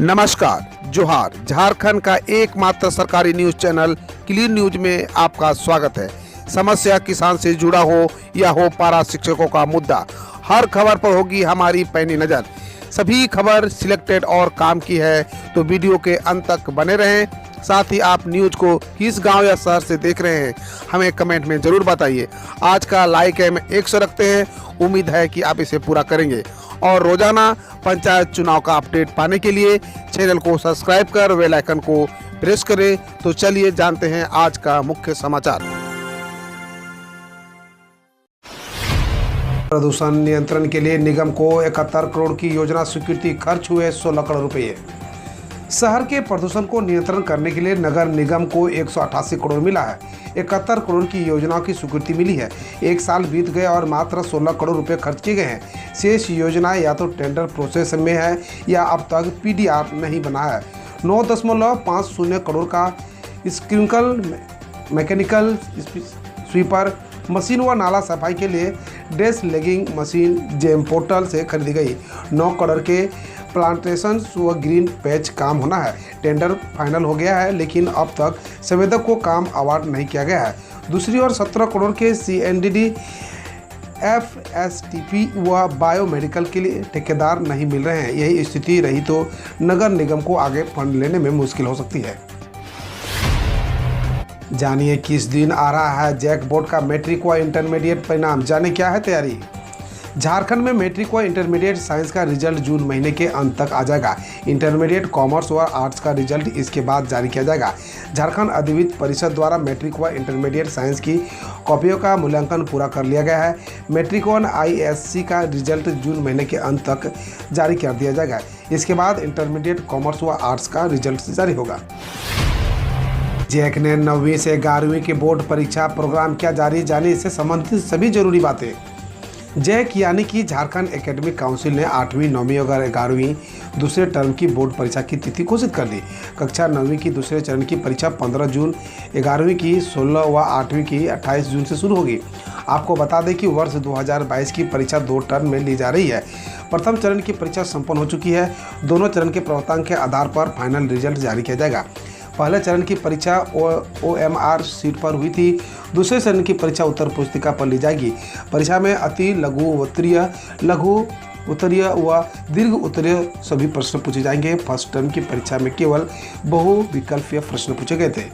नमस्कार, जोहार। झारखंड का एकमात्र सरकारी न्यूज चैनल क्लीन न्यूज में आपका स्वागत है। समस्या किसान से जुड़ा हो या हो पारा शिक्षकों का मुद्दा, हर खबर पर होगी हमारी पैनी नज़र। सभी खबर सिलेक्टेड और काम की है, तो वीडियो के अंत तक बने रहें। साथ ही आप न्यूज को किस गांव या शहर से देख रहे हैं, हमें कमेंट में ज़रूर बताइए। आज का लाइक हम 100 रखते हैं, उम्मीद है कि आप इसे पूरा करेंगे। और रोजाना पंचायत चुनाव का अपडेट पाने के लिए चैनल को सब्सक्राइब कर बेल आइकन को प्रेस करें। तो चलिए जानते हैं आज का मुख्य समाचार। प्रदूषण नियंत्रण के लिए निगम को 71 करोड़ की योजना स्वीकृति, खर्च हुए 16 करोड़ रुपये। शहर के प्रदूषण को नियंत्रण करने के लिए नगर निगम को 188 करोड़ मिला है। 71 करोड़ की योजनाओं की स्वीकृति मिली है। एक साल बीत गए और मात्र 16 करोड़ रुपए खर्च किए गए हैं। शेष योजनाएं या तो टेंडर प्रोसेस में है या अब तक पीडीआर नहीं बना है। 9.50 करोड़ का स्प्रिंकल, मैकेनिकल स्वीपर मशीन व नाला सफाई के लिए dredging machine GeM portal से खरीदी गई। 9 करोड़ के प्लांटेशन व ग्रीन पैच काम होना है। टेंडर फाइनल हो गया है, लेकिन अब तक संवेदक को काम अवार्ड नहीं किया गया है। दूसरी ओर 17 करोड़ के CNDD, FSTP व बायोमेडिकल के लिए ठेकेदार नहीं मिल रहे हैं। यही स्थिति रही तो नगर निगम को आगे फंड लेने में मुश्किल हो सकती है। जानिए किस दिन आ रहा है जैक बोर्ड का मैट्रिक व इंटरमीडिएट परिणाम, जाने क्या है तैयारी। झारखंड में मैट्रिक व इंटरमीडिएट साइंस का रिजल्ट जून महीने के अंत तक आ जाएगा। इंटरमीडिएट कॉमर्स व आर्ट्स का रिजल्ट इसके बाद जारी किया जाएगा। झारखंड अधिविद्य परिषद द्वारा मैट्रिक व इंटरमीडिएट साइंस की कॉपियों का मूल्यांकन पूरा कर लिया गया है। मैट्रिक व ISC का रिजल्ट जून महीने के अंत तक जारी कर दिया जाएगा। इसके बाद इंटरमीडिएट कॉमर्स व आर्ट्स का रिजल्ट जारी होगा। जैक ने 9वीं से 11वीं की बोर्ड परीक्षा प्रोग्राम किया जारी, जाने इससे संबंधित सभी जरूरी बातें। जैक यानी कि झारखंड एकेडमिक काउंसिल ने 8वीं, 9वीं और 11वीं दूसरे टर्म की बोर्ड परीक्षा की तिथि घोषित कर दी। कक्षा 9वीं की दूसरे चरण की परीक्षा 15 जून, 11वीं की 16 व 8वीं की 28 जून से शुरू होगी। आपको बता दें कि वर्ष 2022 की परीक्षा 2 टर्म में ली जा रही है। प्रथम चरण की परीक्षा संपन्न हो चुकी है। दोनों चरण के प्रवर्तन के आधार पर फाइनल रिजल्ट जारी किया जाएगा। पहले चरण की परीक्षा OMR सीट पर हुई थी। दूसरे चरण की परीक्षा उत्तर पुस्तिका पर ली जाएगी। परीक्षा में अति लघु उत्तरीय, लघु उत्तरीय व दीर्घ उत्तरीय सभी प्रश्न पूछे जाएंगे। फर्स्ट टर्म की परीक्षा में केवल बहुविकल्पीय प्रश्न पूछे गए थे।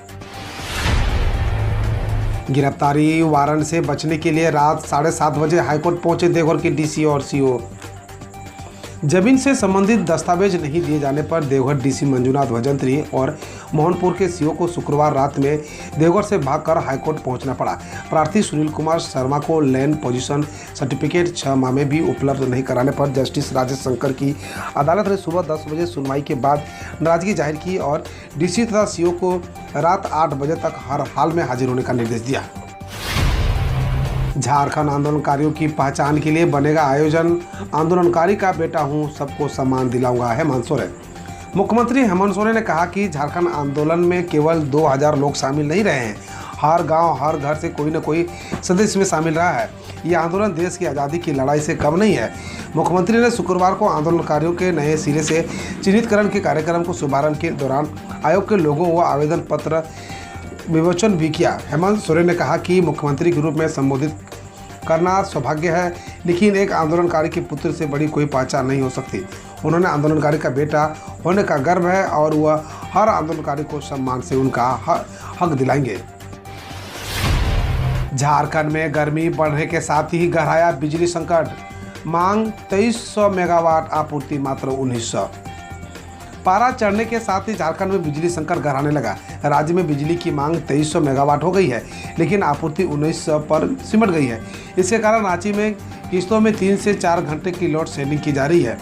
गिरफ्तारी वारंट से बचने के लिए रात 7:30 बजे हाईकोर्ट पहुंचे देवघर के DC और CO। जमीन से संबंधित दस्तावेज नहीं दिए जाने पर देवघर DC मंजूनाथ भजंत्री और मोहनपुर के CO को शुक्रवार रात में देवघर से भागकर हाईकोर्ट पहुंचना पड़ा। प्रार्थी सुनील कुमार शर्मा को लैंड पोजीशन सर्टिफिकेट 6 माह में भी उपलब्ध नहीं कराने पर जस्टिस राजेश शंकर की अदालत ने सुबह 10 बजे सुनवाई के बाद नाराजगी जाहिर की और DC तथा CO को रात 8 बजे तक हर हाल में हाजिर होने का निर्देश दिया। झारखंड आंदोलनकारियों की पहचान के लिए बनेगा आयोजन, आंदोलनकारी का बेटा हूं, सबको सम्मान दिलाऊंगा, हेमंत सोरेन। मुख्यमंत्री हेमंत सोरेन ने कहा कि झारखंड आंदोलन में केवल 2000 लोग शामिल नहीं रहे हैं। हर गांव, हर घर से कोई न कोई सदस्य में शामिल रहा है। यह आंदोलन देश की आज़ादी की लड़ाई से कम नहीं है। मुख्यमंत्री ने शुक्रवार को आंदोलनकारियों के नए सिरे से चिन्हितकरण के कार्यक्रम को शुभारंभ के दौरान आयोग के लोगों व आवेदन पत्र विमोचन भी किया। हेमंत सोरेन ने कहा कि मुख्यमंत्री के रूप में संबोधित करना सौभाग्य है, लेकिन एक आंदोलनकारी के पुत्र से बड़ी कोई पहचान नहीं हो सकती। उन्होंने आंदोलनकारी का बेटा होने का गर्व है और वह हर आंदोलनकारी को सम्मान से उनका हक दिलाएंगे। झारखंड में गर्मी बढ़ने के साथ ही गहराया बिजली संकट, मांग 2300 मेगावाट, आपूर्ति मात्र 1900। पारा चढ़ने के साथ ही झारखंड में बिजली संकट गहराने लगा। राज्य में बिजली की मांग 2300 मेगावाट हो गई है, लेकिन आपूर्ति 1900 पर सिमट गई है। इसके कारण रांची में किस्तों में 3 से 4 घंटे की लोड शेडिंग की जा रही है।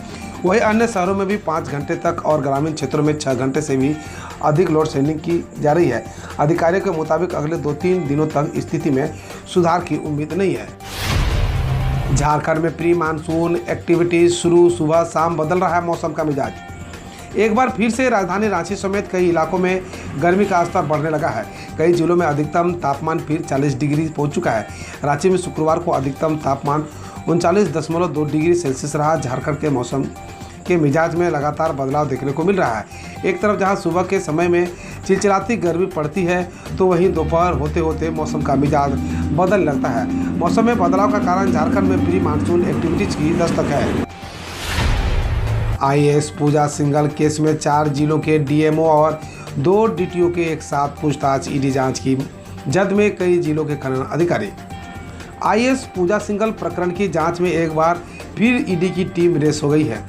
वहीं अन्य शहरों में भी 5 घंटे तक और ग्रामीण क्षेत्रों में 6 घंटे से भी अधिक लोड शेडिंग की जा रही है। अधिकारियों के मुताबिक अगले 2-3 दिनों तक स्थिति में सुधार की उम्मीद नहीं है। झारखंड में प्री मानसून एक्टिविटीज शुरू, सुबह शाम बदल रहा है मौसम का मिजाज। एक बार फिर से राजधानी रांची समेत कई इलाकों में गर्मी का स्तर बढ़ने लगा है। कई जिलों में अधिकतम तापमान फिर 40 डिग्री पहुंच चुका है। रांची में शुक्रवार को अधिकतम तापमान 39.2 डिग्री सेल्सियस रहा। झारखंड के मौसम के मिजाज में लगातार बदलाव देखने को मिल रहा है। एक तरफ जहां सुबह के समय में चिलचिलाती गर्मी पड़ती है, तो वहीं दोपहर होते होते मौसम का मिजाज बदल लगता है। मौसम में बदलाव का कारण झारखंड में प्री मानसून एक्टिविटीज की दस्तक है। आईएएस पूजा सिंघल केस में 4 जिलों के डीएमओ और 2 डीटीओ के एक साथ पूछताछ, ईडी जांच की जद में कई जिलों के खनन अधिकारी। आईएएस पूजा सिंघल प्रकरण की जांच में एक बार फिर ईडी की टीम रेस हो गई है।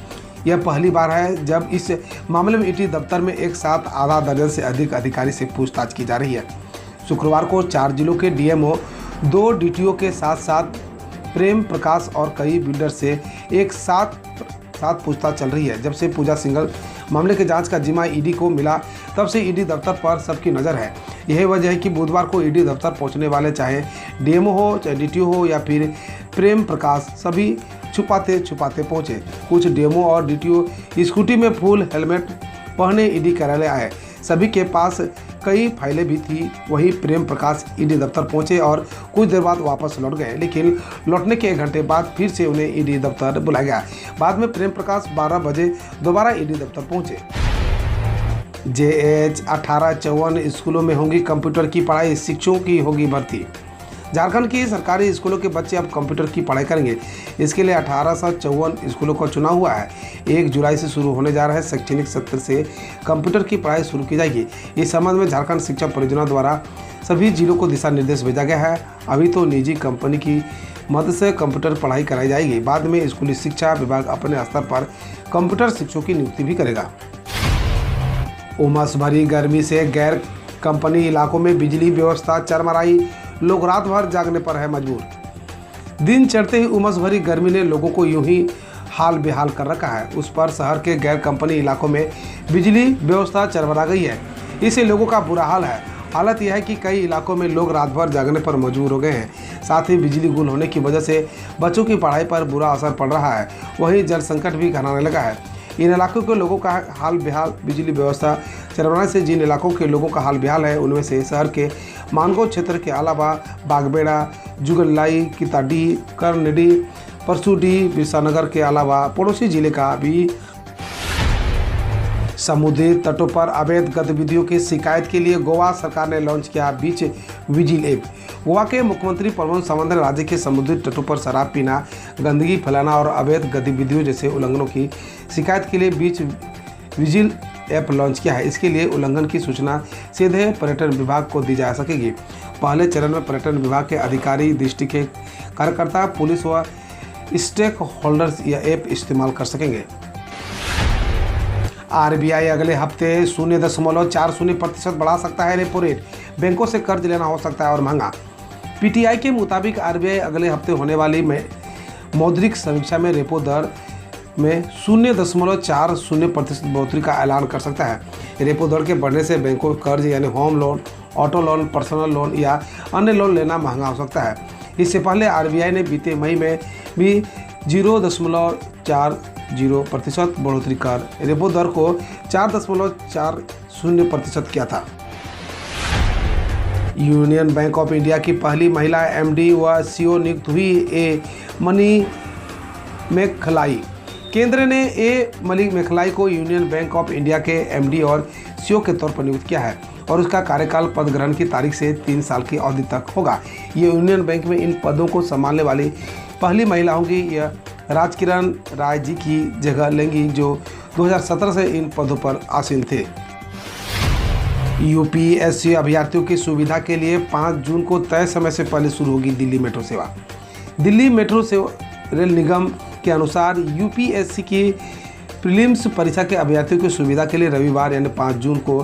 यह पहली बार है जब इस मामले में ईडी दफ्तर में एक साथ आधा दर्जन से अधिक अधिकारी से पूछताछ की जा रही है। शुक्रवार को 4 जिलों के डीएमओ, 2 डीटीओ के साथ साथ प्रेम प्रकाश और कई बिल्डर से एक साथ पूछताछ चल रही है। जब से पूजा सिंघल मामले के जांच का जिम्मा ईडी को मिला, तब से ईडी दफ्तर पर सबकी नज़र है। यही वजह है कि बुधवार को ईडी दफ्तर पहुंचने वाले चाहे डीएमओ हो, चाहे डीटीओ हो या फिर प्रेम प्रकाश, सभी छुपाते छुपाते पहुंचे। कुछ डीएमओ और डीटीओ स्कूटी में फुल हेलमेट पहने ईडी कार्यालय आए। सभी के पास कई फाइलें भी थी। वहीं प्रेम प्रकाश ईडी दफ्तर पहुंचे और कुछ देर बाद वापस लौट गए, लेकिन लौटने के 1 घंटे बाद फिर से उन्हें ईडी दफ्तर बुलाया गया। बाद में प्रेम प्रकाश 12 बजे दोबारा ईडी दफ्तर पहुंचे। JH 1854 स्कूलों में होगी कंप्यूटर की पढ़ाई, शिक्षकों की होगी भर्ती। झारखंड की सरकारी स्कूलों के बच्चे अब कंप्यूटर की पढ़ाई करेंगे। इसके लिए 1854 स्कूलों का चुनाव हुआ है। 1 जुलाई से शुरू होने जा रहे शैक्षणिक सत्र से कंप्यूटर की पढ़ाई शुरू की जाएगी। इस संबंध में झारखंड शिक्षा परियोजना द्वारा सभी जिलों को दिशा निर्देश भेजा गया है। अभी तो निजी कंपनी की मदद से कंप्यूटर पढ़ाई कराई जाएगी। बाद में स्कूली शिक्षा विभाग अपने स्तर पर कंप्यूटर शिक्षकों की नियुक्ति भी करेगा। उमस भरी गर्मी से गैर कंपनी इलाकों में बिजली व्यवस्था चरमराई, लोग रात भर जागने पर है मजबूर। दिन चढ़ते ही उमस भरी गर्मी ने लोगों को यूं ही हाल बेहाल कर रखा है। उस पर शहर के गैर कंपनी इलाकों में बिजली व्यवस्था चरमरा गई है। इससे लोगों का बुरा हाल है। हालत यह है कि कई इलाकों में लोग रात भर जागने पर मजबूर हो गए हैं। साथ ही बिजली गुल होने की वजह से बच्चों की पढ़ाई पर बुरा असर पड़ रहा है। वहीं जल संकट भी घनाने लगा है। इन इलाकों के लोगों का हाल बेहाल। बिजली व्यवस्था चरमराने से जिन इलाकों के लोगों का हाल बेहाल है, उनमें से शहर के मानगो क्षेत्र के अलावा बागबेड़ा, जुगलाई, किताडी, करनेडी, परसूडी, बिरसानगर के अलावा पड़ोसी जिले का भी। समुद्री तटों पर अवैध गतिविधियों की शिकायत के लिए गोवा सरकार ने लॉन्च किया बीच विजिल ऐप। गोवा के मुख्यमंत्री प्रमोद सावंत ने राज्य के समुद्री तटों पर शराब पीना, गंदगी फैलाना और अवैध गतिविधियों जैसे उल्लंघनों की शिकायत के लिए बीच विजिल ऐप लॉन्च किया है। इसके लिए उल्लंघन की सूचना सीधे पर्यटन विभाग को दी जा सकेगी। पहले चरण में पर्यटन विभाग के अधिकारी, दृष्टि के कार्यकर्ता, पुलिस व स्टेक होल्डर्स यह ऐप इस्तेमाल कर सकेंगे। RBI अगले हफ्ते 0.40% बढ़ा सकता है रेपो रेट। बैंकों से कर्ज लेना हो सकता है और महंगा। PTI के मुताबिक RBI अगले हफ्ते होने वाली मौद्रिक समीक्षा में रेपो दर में 0.40% बढ़ोतरी का ऐलान कर सकता है। रेपो दर के बढ़ने से बैंकों को कर्ज यानी home loan, auto loan, personal loan या अन्य लोन लेना महंगा हो सकता है। इससे पहले RBI ने बीते मई में भी 0.40% बढ़ोतरी कर रेपो दर को 4.40% किया था। यूनियन बैंक ऑफ इंडिया की पहली महिला MD व CEO नियुक्त हुई ए मनी मेखलाई। केंद्र ने ए मनी मेखलाई को यूनियन बैंक ऑफ इंडिया के MD और CEO के तौर पर नियुक्त किया है और उसका कार्यकाल पद ग्रहण की तारीख से 3 साल की अवधि तक होगा। ये यूनियन बैंक में इन पदों को संभालने वाली पहली महिला होंगी। यह राजकिरण राय जी की जगह लेंगी, जो 2017 से इन पदों पर आसीन थे। UPSC अभ्यर्थियों की सुविधा के लिए 5 जून को तय समय से पहले शुरू होगी दिल्ली मेट्रो सेवा। दिल्ली मेट्रो रेल निगम के अनुसार UPSC की प्रीलिम्स परीक्षा के अभ्यर्थियों की सुविधा के लिए रविवार यानी 5 जून को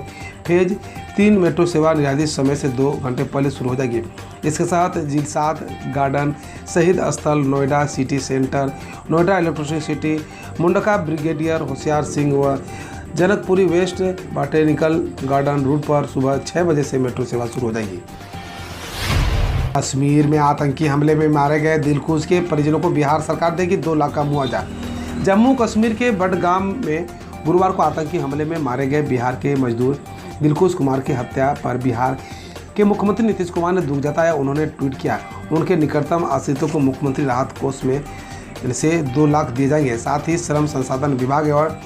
फेज 3 मेट्रो सेवा निर्धारित समय से 2 घंटे पहले शुरू हो जाएगी। इसके साथ जिलसाद garden, Shaheed Sthal, Noida city centre, Noida electronic city, Mundka brigadier Hoshiyar Singh व Janakpuri west botanical garden route पर सुबह 6 बजे से मेट्रो सेवा शुरू हो जाएगी। कश्मीर में आतंकी हमले में मारे गए दिलखुश के परिजनों को बिहार सरकार देगी 2 लाख का मुआवजा। जम्मू कश्मीर के बडगाम में गुरुवार को आतंकी हमले में मारे गए बिहार के मजदूर दिलखुश कुमार की हत्या पर बिहार के मुख्यमंत्री नीतीश कुमार ने दुख जताया। उन्होंने ट्वीट किया, उनके निकटतम आश्रितों को मुख्यमंत्री राहत कोष में इनसे 2 लाख दिए जाएंगे। साथ ही श्रम संसाधन विभाग एवं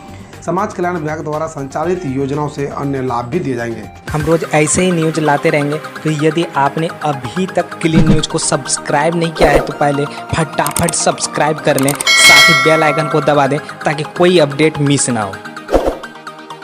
समाज कल्याण विभाग द्वारा संचालित योजनाओं से अन्य लाभ भी दिए जाएंगे। हम रोज ऐसे ही न्यूज लाते रहेंगे। तो यदि आपने अभी तक क्लीन न्यूज को सब्सक्राइब नहीं किया है तो पहले फटाफट सब्सक्राइब कर लें, साथ ही बेल आइकन को दबा दें ताकि कोई अपडेट मिस ना हो।